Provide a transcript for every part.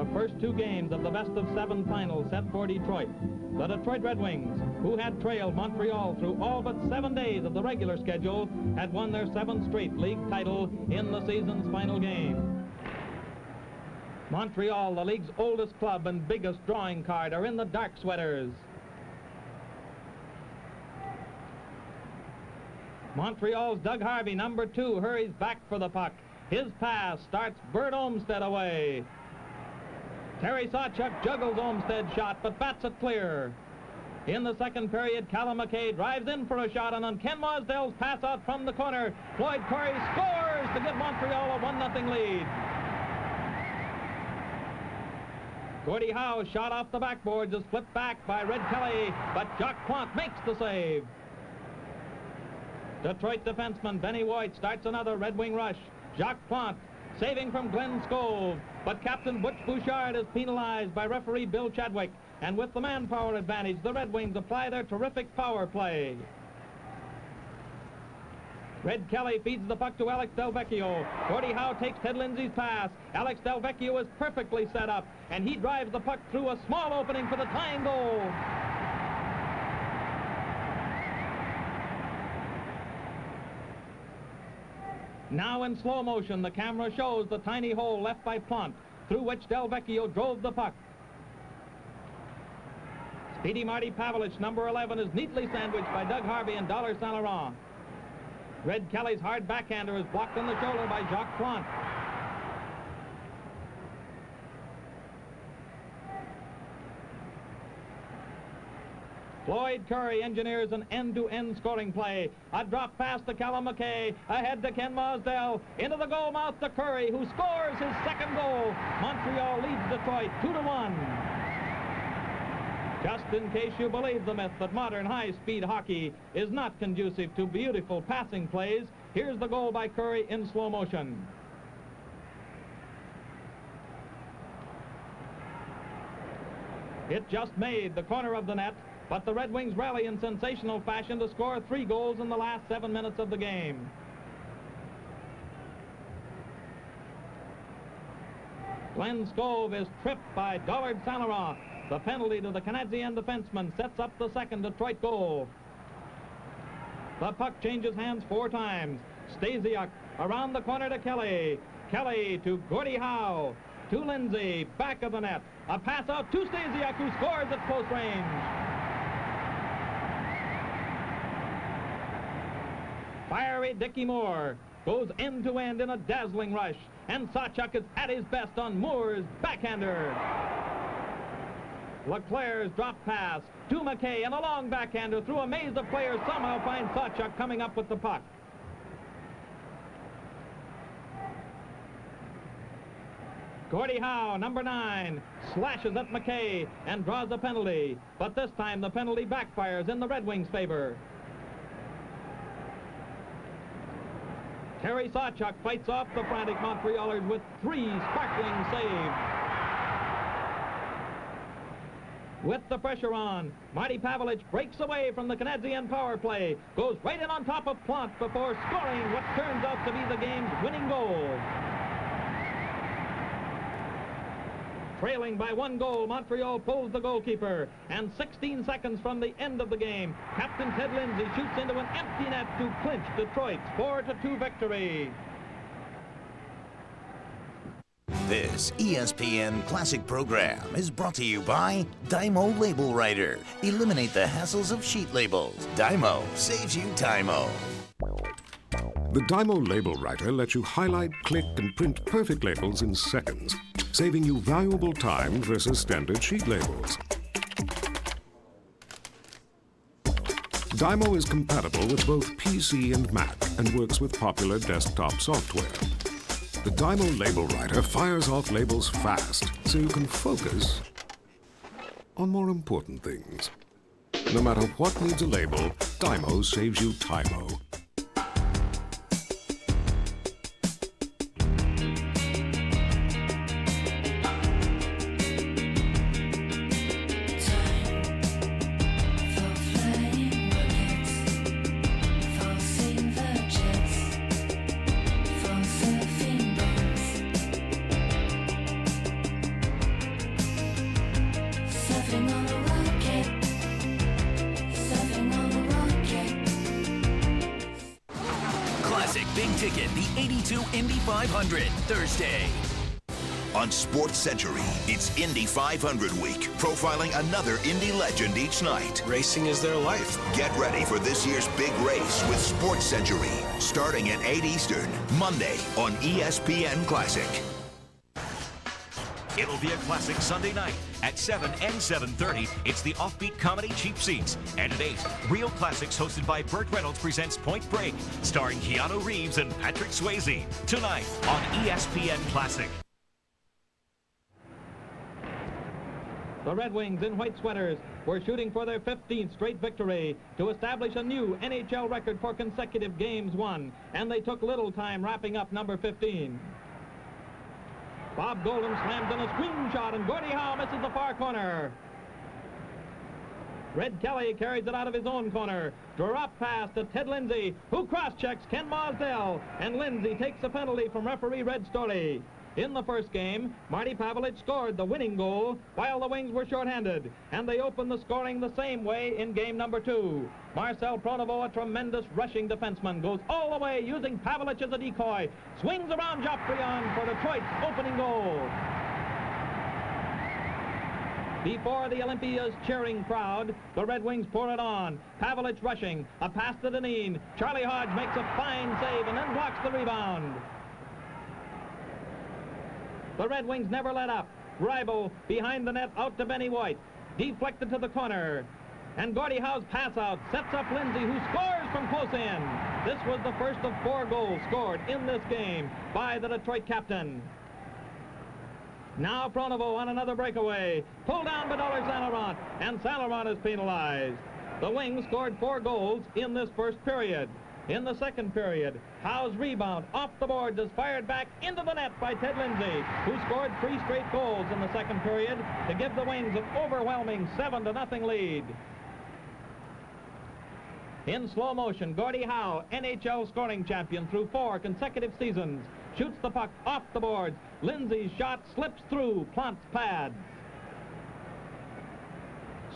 the first two games of the best-of-7 final set for Detroit. The Detroit Red Wings, who had trailed Montreal through all but 7 days of the regular schedule, had won their 7th straight league title in the season's final game. Montreal, the league's oldest club and biggest drawing card, are in the dark sweaters. Montreal's Doug Harvey, number 2, hurries back for the puck. His pass starts Bert Olmsted away. Terry Sawchuk juggles Olmsted's shot, but bats it clear. In the second period, Callum McKay drives in for a shot, and on Ken Mosdell's pass out from the corner, Floyd Curry scores to give Montreal a 1-0 lead. Gordie Howe's shot off the backboards is flipped back by Red Kelly, but Jacques Plante makes the save. Detroit defenseman Benny Voigt starts another Red Wing rush. Jacques Plante saving from Glenn Skov, but Captain Butch Bouchard is penalized by referee Bill Chadwick, and with the manpower advantage, the Red Wings apply their terrific power play. Red Kelly feeds the puck to Alex Delvecchio. Gordie Howe takes Ted Lindsay's pass. Alex Delvecchio is perfectly set up, and he drives the puck through a small opening for the tying goal. Now in slow motion, the camera shows the tiny hole left by Plante, through which Delvecchio drove the puck. Speedy Marty Pavelich, number 11, is neatly sandwiched by Doug Harvey and Dollar Saint Laurent. Red Kelly's hard backhander is blocked on the shoulder by Jacques Plante. Floyd Curry engineers an end-to-end scoring play. A drop pass to Callum McKay, ahead to Ken Mosdell, into the goal mouth to Curry, who scores his second goal. Montreal leads Detroit 2-1. Just in case you believe the myth that modern high-speed hockey is not conducive to beautiful passing plays, here's the goal by Curry in slow motion. It just made the corner of the net, but the Red Wings rally in sensational fashion to score 3 goals in the last 7 minutes of the game. Glenn Skov is tripped by Dollard Saint Laurent. The penalty to the Canadian defenseman sets up the second Detroit goal. The puck changes hands 4 times. Stasiuk around the corner to Kelly. Kelly to Gordie Howe. To Lindsay, back of the net. A pass out to Stasiuk, who scores at close range. Fiery Dickie Moore goes end-to-end in a dazzling rush, and Sawchuk is at his best on Moore's backhander. LeClair's drop pass to McKay, and a long backhander through a maze of players somehow finds Sawchuk coming up with the puck. Gordie Howe, number 9, slashes at McKay and draws a penalty, but this time the penalty backfires in the Red Wings' favor. Terry Sawchuk fights off the frantic Montrealers with 3 sparkling saves. With the pressure on, Marty Pavelich breaks away from the Canadian power play, goes right in on top of Plante before scoring what turns out to be the game's winning goal. Trailing by 1 goal, Montreal pulls the goalkeeper, and 16 seconds from the end of the game, Captain Ted Lindsay shoots into an empty net to clinch Detroit's 4-2 victory. This ESPN Classic program is brought to you by Dymo Label Writer. Eliminate the hassles of sheet labels. Dymo saves you time-o. The Dymo Label Writer lets you highlight, click, and print perfect labels in seconds, saving you valuable time versus standard sheet labels. Dymo is compatible with both PC and Mac and works with popular desktop software. The Dymo Label Writer fires off labels fast, so you can focus on more important things. No matter what needs a label, Dymo saves you time-o. Surfing on a rocket. Surfing on a rocket. Classic Big Ticket, the 82 Indy 500, Thursday. On Sports Century, it's Indy 500 week, profiling another Indy legend each night. Racing is their life. Get ready for this year's big race with Sports Century, starting at 8 Eastern, Monday on ESPN Classic. It'll be a classic Sunday night at 7 and 7:30. It's the offbeat comedy Cheap Seats. And at 8, Real Classics hosted by Burt Reynolds presents Point Break, starring Keanu Reeves and Patrick Swayze. Tonight on ESPN Classic. The Red Wings in white sweaters were shooting for their 15th straight victory to establish a new NHL record for consecutive games won, and they took little time wrapping up number 15. Bob Golden slams in a screen shot, and Gordie Howe misses the far corner. Red Kelly carries it out of his own corner. Drop pass to Ted Lindsay, who cross-checks Ken Mosdell, and Lindsay takes a penalty from referee Red Story. In the first game, Marty Pavelich scored the winning goal while the Wings were shorthanded, and they opened the scoring the same way in game number 2. Marcel Pronovo, a tremendous rushing defenseman, goes all the way using Pavelich as a decoy, swings around Joffrion for Detroit's opening goal. Before the Olympia's cheering crowd, the Red Wings pour it on. Pavelich rushing, a pass to Dineen. Charlie Hodge makes a fine save and then blocks the rebound. The Red Wings never let up. Rybo behind the net out to Benny White. Deflected to the corner. And Gordie Howe's pass out sets up Lindsay, who scores from close in. This was the first of 4 goals scored in this game by the Detroit captain. Now Pronovo on another breakaway. Pulled down by Saint Laurent, and Saint Laurent is penalized. The Wings scored 4 goals in this first period. In the second period, Howe's rebound off the boards is fired back into the net by Ted Lindsay, who scored 3 straight goals in the second period to give the Wings an overwhelming 7-0 lead. In slow motion, Gordie Howe, NHL scoring champion through 4 consecutive seasons, shoots the puck off the boards. Lindsay's shot slips through, plants pads.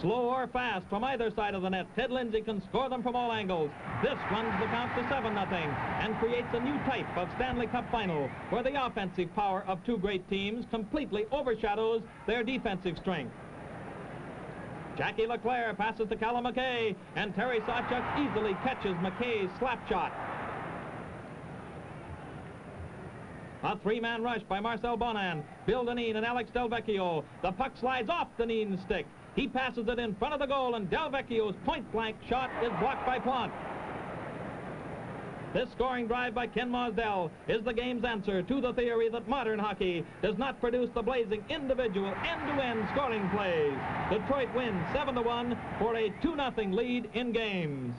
Slow or fast from either side of the net, Ted Lindsay can score them from all angles. This runs the count to 7-0 and creates a new type of Stanley Cup final where the offensive power of 2 great teams completely overshadows their defensive strength. Jackie Leclerc passes to Callum McKay, and Terry Sawchuk easily catches McKay's slap shot. A 3-man rush by Marcel Bonan, Bill Dineen, and Alex Delvecchio. The puck slides off Dineen's stick. He passes it in front of the goal, and Delvecchio's point-blank shot is blocked by Plante. This scoring drive by Ken Mosdell is the game's answer to the theory that modern hockey does not produce the blazing individual end-to-end scoring plays. Detroit wins 7-1 for a 2-0 lead in games.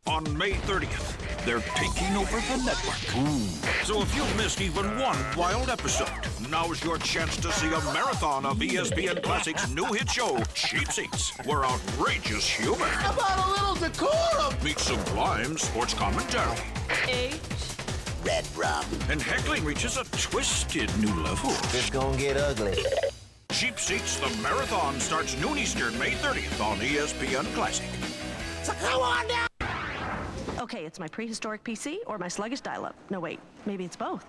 On May 30th, they're taking over the network. So if you've missed even one wild episode, now's your chance to see a marathon of ESPN Classic's new hit show, Cheap Seats, where outrageous humor. How about a little decorum? Meet sublime sports commentary. Red rum. And heckling reaches a twisted new level. It's gonna get ugly. Cheap Seats, the marathon, starts noon Eastern, May 30th on ESPN Classic. So come on down. Okay, it's my prehistoric PC or my sluggish dial-up. No, wait, maybe it's both.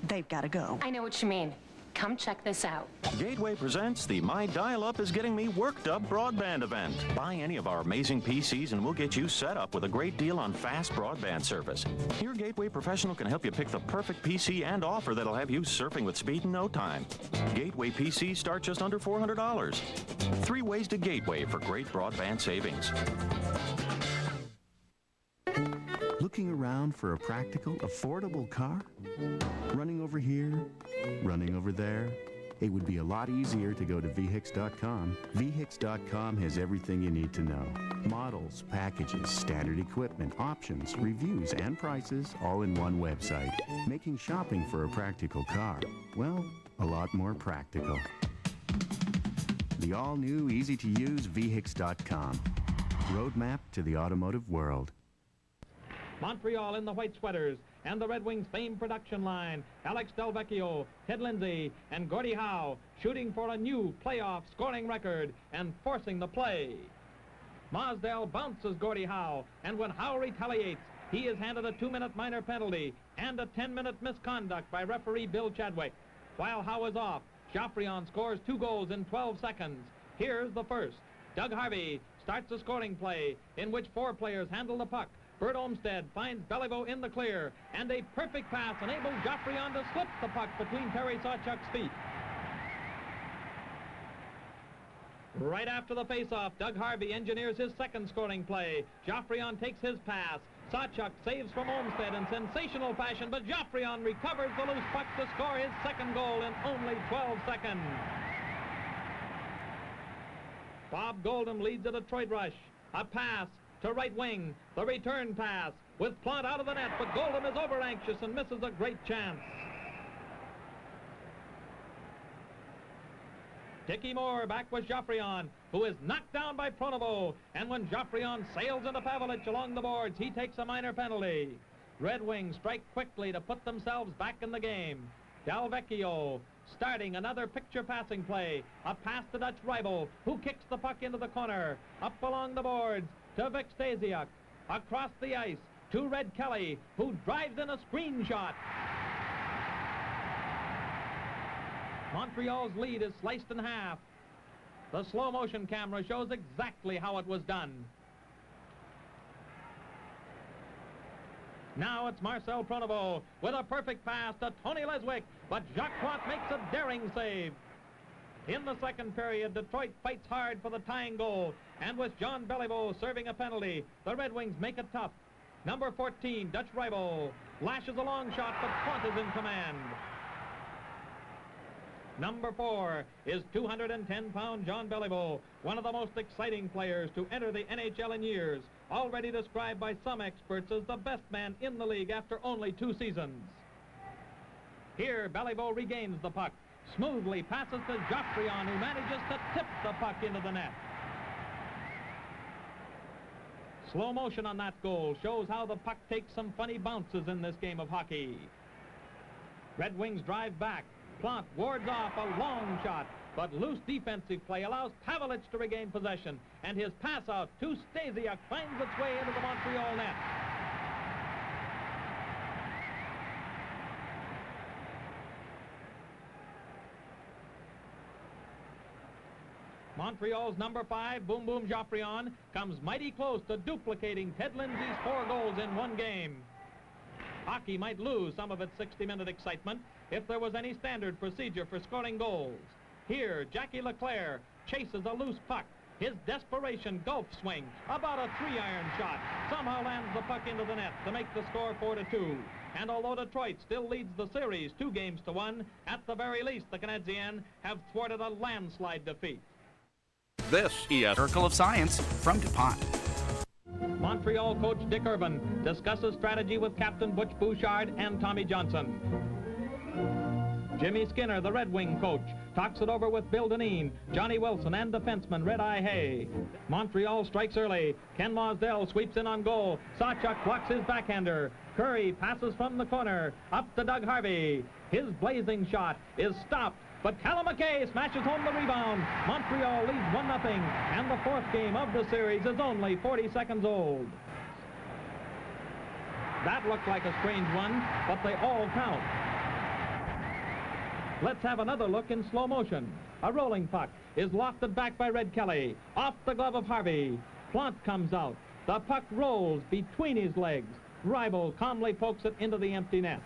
They've got to go. I know what you mean. Come check this out. Gateway presents the My Dial-Up is Getting Me Worked Up broadband event. Buy any of our amazing PCs and we'll get you set up with a great deal on fast broadband service. Your Gateway professional can help you pick the perfect PC and offer that'll have you surfing with speed in no time. Gateway PCs start just under $400. 3 ways to Gateway for great broadband savings. Looking around for a practical, affordable car? Running over here, running over there? It would be a lot easier to go to vehix.com. Vehix.com has everything you need to know. Models, packages, standard equipment, options, reviews, and prices all in one website. Making shopping for a practical car, well, a lot more practical. The all-new, easy-to-use Vehix.com. Roadmap to the automotive world. Montreal in the white sweaters and the Red Wings' famed production line, Alex Delvecchio, Ted Lindsay, and Gordie Howe, shooting for a new playoff scoring record and forcing the play. Mosdell bounces Gordie Howe, and when Howe retaliates, he is handed a 2-minute minor penalty and a 10-minute misconduct by referee Bill Chadwick. While Howe is off, Joffrion scores 2 goals in 12 seconds. Here's the first. Doug Harvey starts a scoring play in which 4 players handle the puck. Bert Olmsted finds Beliveau in the clear, and a perfect pass enables Joffrion to slip the puck between Terry Sawchuk's feet. Right after the face-off, Doug Harvey engineers his second scoring play. Joffrion takes his pass. Sawchuk saves from Olmsted in sensational fashion, but Joffrion recovers the loose puck to score his second goal in only 12 seconds. Bob Goldham leads a Detroit rush. A pass to right wing. The return pass with Plant out of the net, but Goldham is over-anxious and misses a great chance. Dickie Moore back with Joffrion, who is knocked down by Pronovo, and when Joffrion sails into Pavelich along the boards, he takes a minor penalty. Red Wings strike quickly to put themselves back in the game. Delvecchio starting another picture passing play. A pass to Dutch Reibel, who kicks the puck into the corner. Up along the boards to Vic Stasiuk. Across the ice to Red Kelly, who drives in a screen shot. Montreal's lead is sliced in half. The slow motion camera shows exactly how it was done. Now it's Marcel Pronovo with a perfect pass to Tony Leswick, but Jacques Plante makes a daring save. In the second period, Detroit fights hard for the tying goal, and with John Beliveau serving a penalty, the Red Wings make it tough. Number 14, Dutch Reibel, lashes a long shot, but Plante is in command. Number 4 is 210-pound John Beliveau, one of the most exciting players to enter the NHL in years, already described by some experts as the best man in the league after only 2 seasons. Here, Beliveau regains the puck, smoothly passes to Joffrion, who manages to tip the puck into the net. Slow motion on that goal shows how the puck takes some funny bounces in this game of hockey. Red Wings drive back. Plante wards off a long shot, but loose defensive play allows Pavelich to regain possession, and his pass out to Stasiuk finds its way into the Montreal net. Montreal's number 5, Boom Boom Joffrion, comes mighty close to duplicating Ted Lindsay's 4 goals in one game. Hockey might lose some of its 60-minute excitement if there was any standard procedure for scoring goals. Here, Jackie Leclerc chases a loose puck. His desperation golf swing, about a 3-iron shot, somehow lands the puck into the net to make the score 4-2. And although Detroit still leads the series 2-1, at the very least the Canadiens have thwarted a landslide defeat. This is Circle of Science from DuPont. Montreal coach Dick Urban discusses strategy with Captain Butch Bouchard and Tommy Johnson. Jimmy Skinner, the Red Wing coach, talks it over with Bill Dineen, Johnny Wilson, and defenseman Red-Eye Hay. Montreal strikes early. Ken Mosdell sweeps in on goal. Sawchuk blocks his backhander. Curry passes from the corner up to Doug Harvey. His blazing shot is stopped, but Callum McKay smashes home the rebound. Montreal leads 1-0, and the 4th game of the series is only 40 seconds old. That looked like a strange one, but they all count. Let's have another look in slow motion. A rolling puck is lofted back by Red Kelly, off the glove of Harvey. Plante comes out. The puck rolls between his legs. Reibel calmly pokes it into the empty net.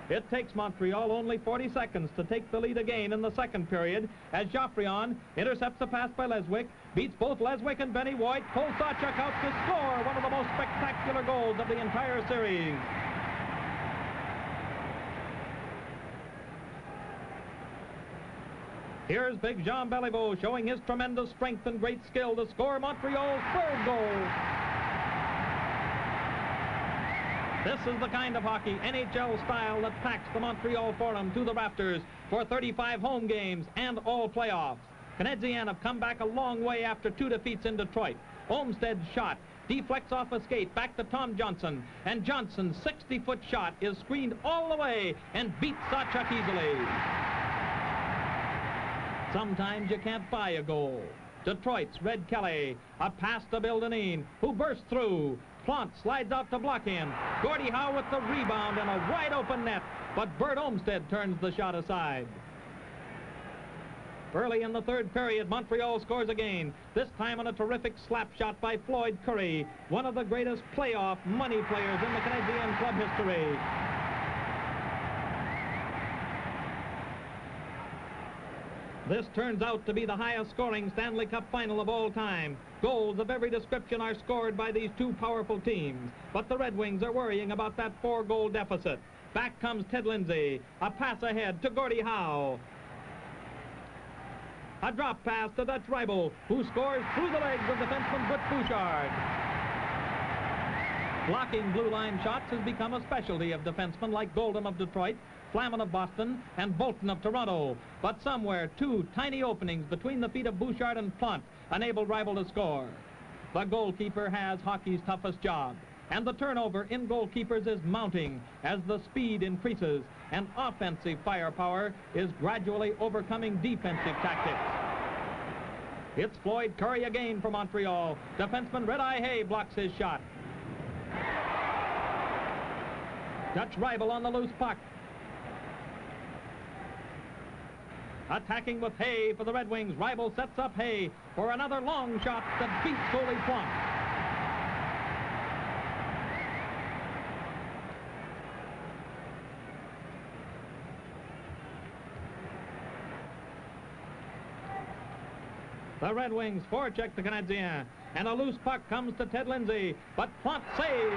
It takes Montreal only 40 seconds to take the lead again in the second period as Joffrion intercepts a pass by Leswick, beats both Leswick and Benny Voigt, pulls Sawchuk out to score one of the most spectacular goals of the entire series. Here's Big Jean Beliveau showing his tremendous strength and great skill to score Montreal's 3rd goal. This is the kind of hockey, NHL style, that packs the Montreal Forum to the rafters for 35 home games and all playoffs. Canadiens have come back a long way after 2 defeats in Detroit. Olmsted's shot deflects off a skate back to Tom Johnson, and Johnson's 60-foot shot is screened all the way and beats Sawchuk easily. Sometimes you can't buy a goal. Detroit's Red Kelly, a pass to Bill Dineen, who bursts through. Plant slides out to block him. Gordie Howe with the rebound and a wide-open net, but Bert Olmsted turns the shot aside. Early in the third period, Montreal scores again, this time on a terrific slap shot by Floyd Curry, one of the greatest playoff money players in the Canadian club history. This turns out to be the highest scoring Stanley Cup final of all time. Goals of every description are scored by these two powerful teams, but the Red Wings are worrying about that 4-goal deficit. Back comes Ted Lindsay, a pass ahead to Gordie Howe. A drop pass to Dutch Ribel, who scores through the legs of defenseman Britt Bouchard. Blocking blue line shots has become a specialty of defensemen like Goldham of Detroit, Flaman of Boston, and Bolton of Toronto. But somewhere, two tiny openings between the feet of Bouchard and Plant enable Ribel to score. The goalkeeper has hockey's toughest job, and the turnover in goalkeepers is mounting as the speed increases and offensive firepower is gradually overcoming defensive tactics. It's Floyd Curry again for Montreal. Defenseman Red-Eye Hay blocks his shot. Dutch Ribel on the loose puck. Attacking with Hay for the Red Wings. Ribel sets up Hay for another long shot that beats goalie Plunk. The Red Wings forecheck the Canadiens, and a loose puck comes to Ted Lindsay, but Plunk saves.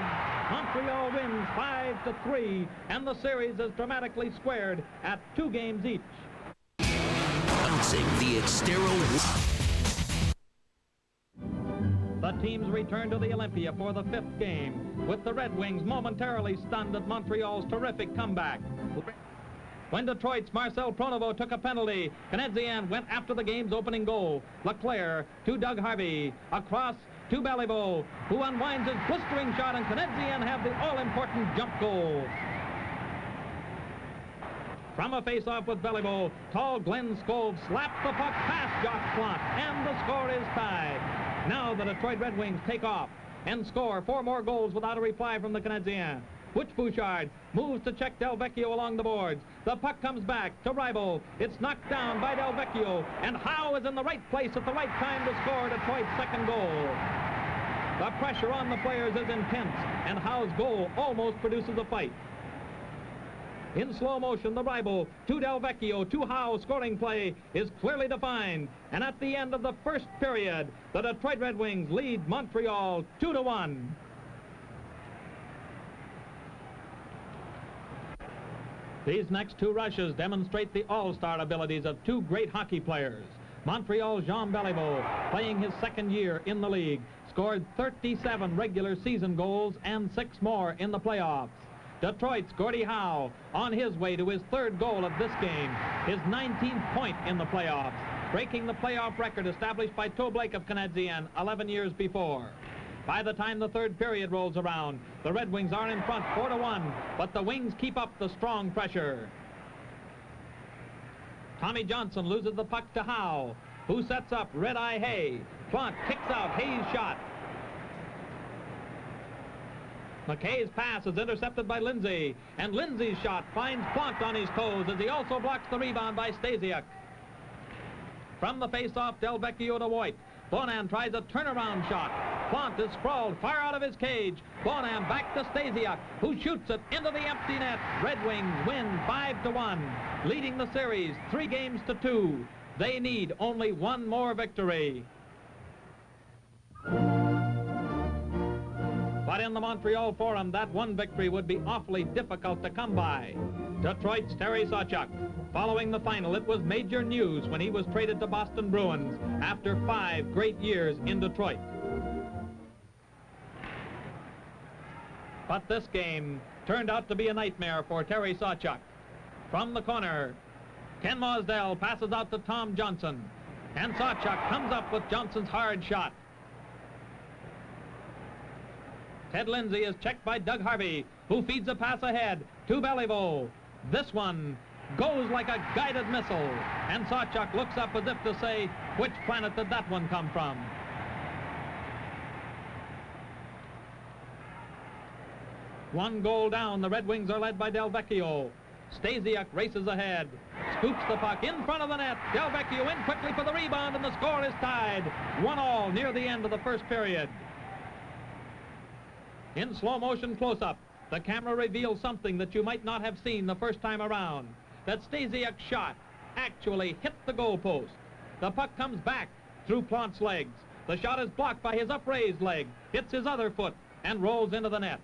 Montreal wins 5-3, and the series is dramatically squared at 2 games each. Bouncing the Xtero. The teams return to the Olympia for the 5th game, with the Red Wings momentarily stunned at Montreal's terrific comeback. When Detroit's Marcel Pronovo took a penalty, Canadiens went after the game's opening goal. Leclerc to Doug Harvey, across to Beliveau, who unwinds his blistering shot, and Canadiens have the all-important jump goal. From a face-off with Beliveau, tall Glenn Skov slapped the puck past Jock Plante, and the score is tied. Now the Detroit Red Wings take off and score 4 more goals without a reply from the Canadiens. Butch Bouchard moves to check Del Vecchio along the boards. The puck comes back to Ribel. It's knocked down by Del Vecchio, and Howe is in the right place at the right time to score Detroit's 2nd goal. The pressure on the players is intense, and Howe's goal almost produces a fight. In slow motion, the Ribel to Del Vecchio to Howe scoring play is clearly defined, and at the end of the 1st period, the Detroit Red Wings lead Montreal 2-1. These next 2 rushes demonstrate the all-star abilities of 2 great hockey players. Montreal's Jean Beliveau, playing his 2nd year in the league, scored 37 regular season goals and 6 more in the playoffs. Detroit's Gordie Howe, on his way to his 3rd goal of this game, his 19th point in the playoffs, breaking the playoff record established by Toe Blake of Canadiens 11 years before. By the time the 3rd period rolls around, the Red Wings are in front 4-1, but the Wings keep up the strong pressure. Tommy Johnson loses the puck to Howe, who sets up Red-Eye Hay. Plante kicks out Hay's shot. McKay's pass is intercepted by Lindsay, and Lindsay's shot finds Plante on his toes as he also blocks the rebound by Stasiuk. From the face-off, Del Vecchio to Voigt. Bonan tries a turnaround shot. Plante is sprawled far out of his cage. Bonan back to Stasiuk, who shoots it into the empty net. Red Wings win 5-1, leading the series 3-2. They need only 1 more victory. But in the Montreal Forum, that 1 victory would be awfully difficult to come by. Detroit's Terry Sawchuk. Following the final, it was major news when he was traded to Boston Bruins after 5 great years in Detroit. But this game turned out to be a nightmare for Terry Sawchuk. From the corner, Ken Mosdell passes out to Tom Johnson, and Sawchuk comes up with Johnson's hard shot. Ted Lindsay is checked by Doug Harvey, who feeds a pass ahead to Beliveau. This one goes like a guided missile, and Sawchuk looks up as if to say, which planet did that one come from? One goal down, the Red Wings are led by Del Vecchio. Stasiuk races ahead, scoops the puck in front of the net. Del Vecchio in quickly for the rebound, and the score is tied. 1-1 near the end of the first period. In slow motion close-up, the camera reveals something that you might not have seen the first time around. That Stasiuk's shot actually hit the goalpost. The puck comes back through Plant's legs. The shot is blocked by his upraised leg, hits his other foot, and rolls into the net.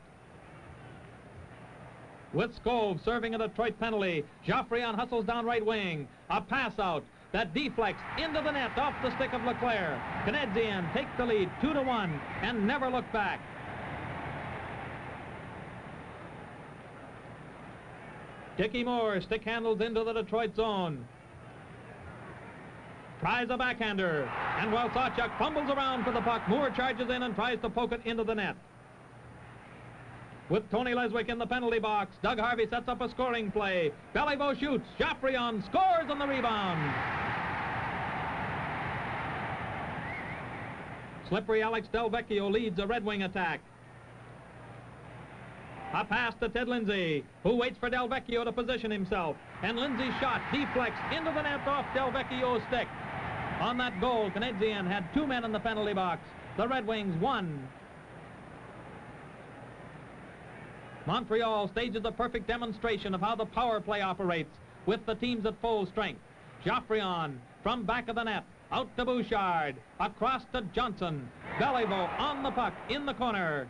With Skov serving a Detroit penalty, Joffrion hustles down right wing. A pass out that deflects into the net off the stick of Leclerc. Canadiens take the lead 2-1 and never look back. Dickie Moore stick handles into the Detroit zone. Tries a backhander, and while Sawchuk fumbles around for the puck, Moore charges in and tries to poke it into the net. With Tony Leswick in the penalty box, Doug Harvey sets up a scoring play. Beliveau shoots, Joffrion scores on the rebound. Slippery Alex Del Vecchio leads a Red Wing attack. A pass to Ted Lindsay, who waits for Del Vecchio to position himself. And Lindsay's shot deflects into the net off Del Vecchio's stick. On that goal, Canadiens had 2 men in the penalty box. The Red Wings 1. Montreal stages a perfect demonstration of how the power play operates with the teams at full strength. Joffrion from back of the net, out to Bouchard, across to Johnson. Beliveau on the puck in the corner.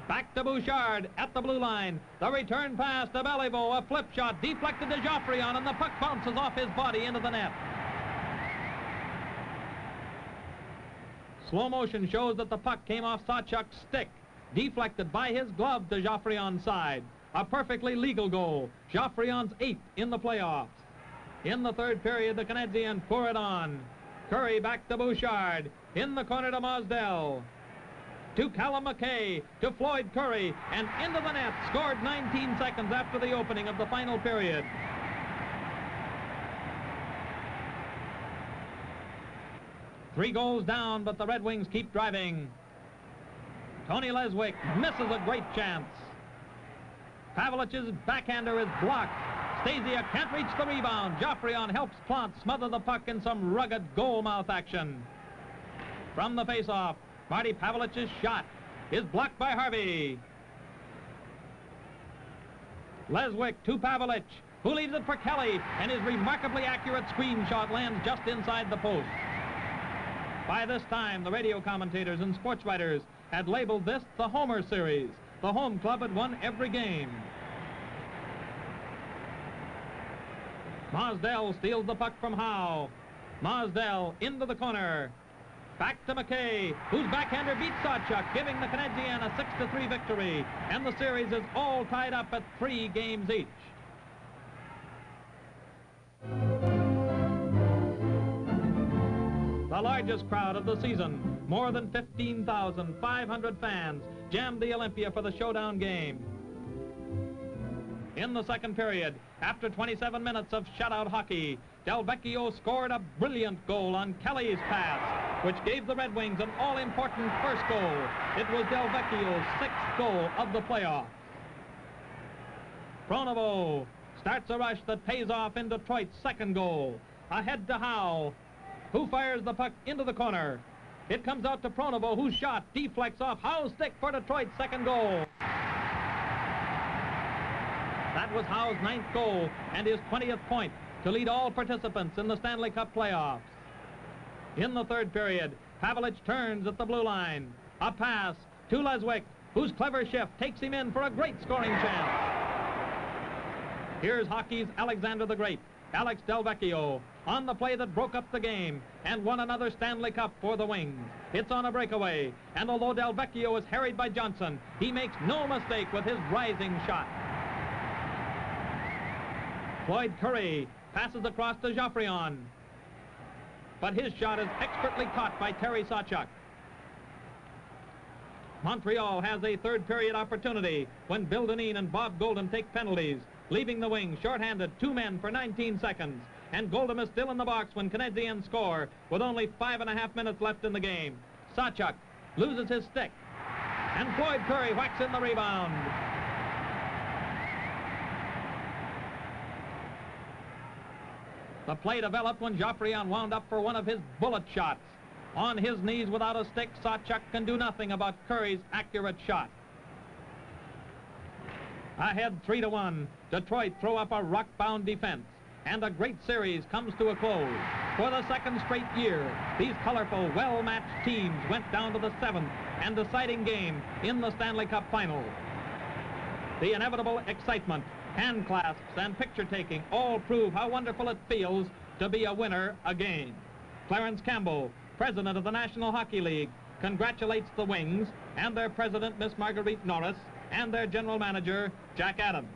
Back to Bouchard at the blue line. The return pass to Beliveau, a flip shot deflected to Joffrion, and the puck bounces off his body into the net. Slow motion shows that the puck came off Sawchuk's stick, deflected by his glove to Joffrion's side. A perfectly legal goal. Joffrion's 8th in the playoffs. In the third period, the Canadiens pour it on. Curry back to Bouchard. In the corner to Mosdell. To Callum McKay. To Floyd Curry. And into the net. Scored 19 seconds after the opening of the final period. Three goals down, but the Red Wings keep driving. Tony Leswick misses a great chance. Pavlich's backhander is blocked. Stasiuk can't reach the rebound. Joffrion helps Plant smother the puck in some rugged goal-mouth action. From the face-off, Marty Pavlich's shot is blocked by Harvey. Leswick to Pavlich, who leaves it for Kelly, and his remarkably accurate screen shot lands just inside the post. By this time, the radio commentators and sports writers had labeled this the Homer Series. The home club had won every game. Mosdell steals the puck from Howe. Mosdell into the corner. Back to McKay, whose backhander beats Sawchuk, giving the Canadiens a 6-3 victory. And the series is all tied up at 3 games each. The largest crowd of the season, more than 15,500 fans, jammed the Olympia for the showdown game. In the second period, after 27 minutes of shutout hockey, Del Vecchio scored a brilliant goal on Kelly's pass, which gave the Red Wings an all-important first goal. It was Del Vecchio's 6th goal of the playoffs. Pronovo starts a rush that pays off in Detroit's second goal. Ahead to Howe, who fires the puck into the corner. It comes out to Pronovo, whose shot deflects off Howe's stick for Detroit's second goal. That was Howe's 9th goal and his 20th point to lead all participants in the Stanley Cup playoffs. In the third period, Pavlich turns at the blue line. A pass to Leswick, whose clever shift takes him in for a great scoring chance. Here's hockey's Alexander the Great, Alex Del Vecchio, on the play that broke up the game and won another Stanley Cup for the Wings. It's on a breakaway, and although Del Vecchio is harried by Johnson, he makes no mistake with his rising shot. Floyd Curry passes across to Joffrion, but his shot is expertly caught by Terry Sawchuk. Montreal has a third period opportunity when Bill Dineen and Bob Goldham take penalties, leaving the wing shorthanded, 2 men for 19 seconds. And Goldham is still in the box when Canadiens score with only 5.5 minutes left in the game. Sawchuk loses his stick, and Floyd Curry whacks in the rebound. The play developed when Joffrion wound up for one of his bullet shots. On his knees without a stick, Sawchuk can do nothing about Curry's accurate shot. Ahead 3-1, Detroit throw up a rock-bound defense, and a great series comes to a close. For the second straight year, these colorful, well-matched teams went down to the 7th and deciding game in the Stanley Cup Finals. The inevitable excitement, hand clasps, and picture-taking all prove how wonderful it feels to be a winner again. Clarence Campbell, president of the National Hockey League, congratulates the Wings and their president, Miss Marguerite Norris, and their general manager, Jack Adams.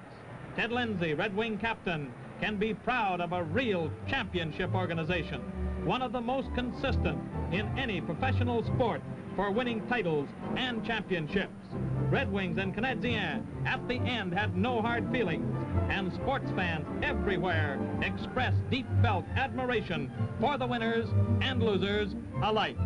Ted Lindsay, Red Wing captain, can be proud of a real championship organization, one of the most consistent in any professional sport for winning titles and championships. Red Wings and Canadiens at the end had no hard feelings, and sports fans everywhere expressed deep-felt admiration for the winners and losers alike.